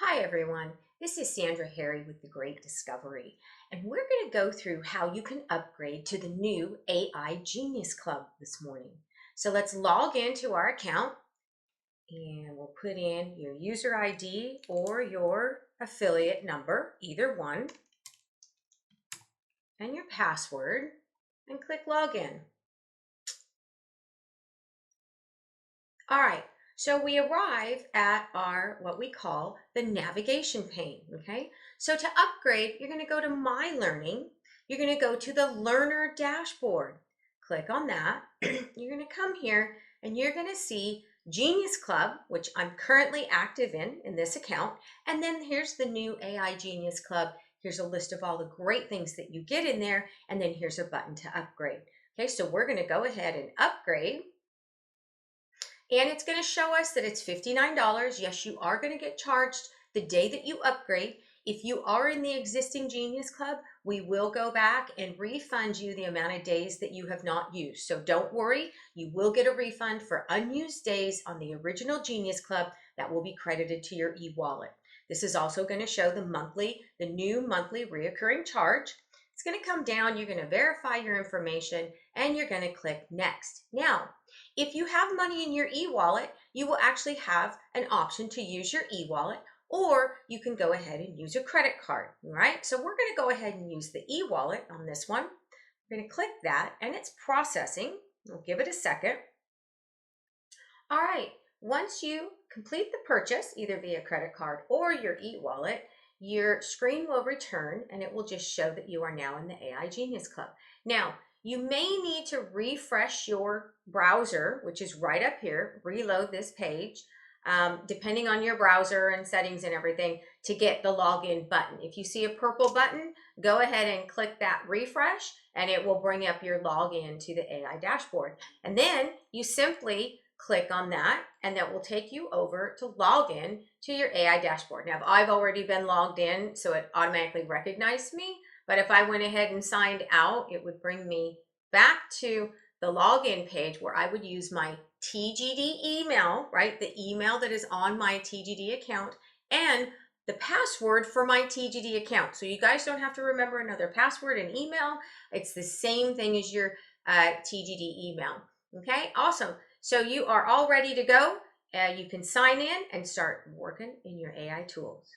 Hi everyone, this is Sandra Harry with The Great Discovery, and we're going to go through how you can upgrade to the new AI Genius Club this morning. So let's log into our account and we'll put in your user ID or your affiliate number, either one, and your password, and click Login. All right, so we arrive at our what we call the navigation pane, okay? So to upgrade, you're gonna go to My Learning. You're gonna go to the Learner Dashboard. Click on that. You're gonna come here and you're gonna see Genius Club, which I'm currently active in this account. And then here's the new AI Genius Club. Here's a list of all the great things that you get in there. And then here's a button to upgrade. Okay, so we're gonna go ahead and upgrade. And it's going to show us that it's $59. Yes, you are going to get charged the day that you upgrade. If you are in the existing Genius Club, we will go back and refund you the amount of days that you have not used. So don't worry, you will get a refund for unused days on the original Genius Club that will be credited to your e-wallet. This is also going to show the new monthly reoccurring charge. It's going to come down, you're going to verify your information, and you're going to click Next. Now, if you have money in your e-wallet, you will actually have an option to use your e-wallet, or you can go ahead and use a credit card, right? So we're going to go ahead and use the e-wallet on this one. We're going to click that, and it's processing. We'll give it a second. All right, once you complete the purchase, either via credit card or your e-wallet, your screen will return and it will just show that you are now in the AI Genius Club. Now, you may need to refresh your browser, which is right up here, reload this page, depending on your browser and settings and everything, to get the login button. If you see a purple button, go ahead and click that refresh and it will bring up your login to the AI dashboard. And then you simply click on that and that will take you over to log in to your AI dashboard. Now, I've already been logged in, so it automatically recognized me. But if I went ahead and signed out, it would bring me back to the login page where I would use my TGD email, right? The email that is on my TGD account and the password for my TGD account. So you guys don't have to remember another password and email. It's the same thing as your TGD email. Okay, awesome. So you are all ready to go. You can sign in and start working in your AI tools.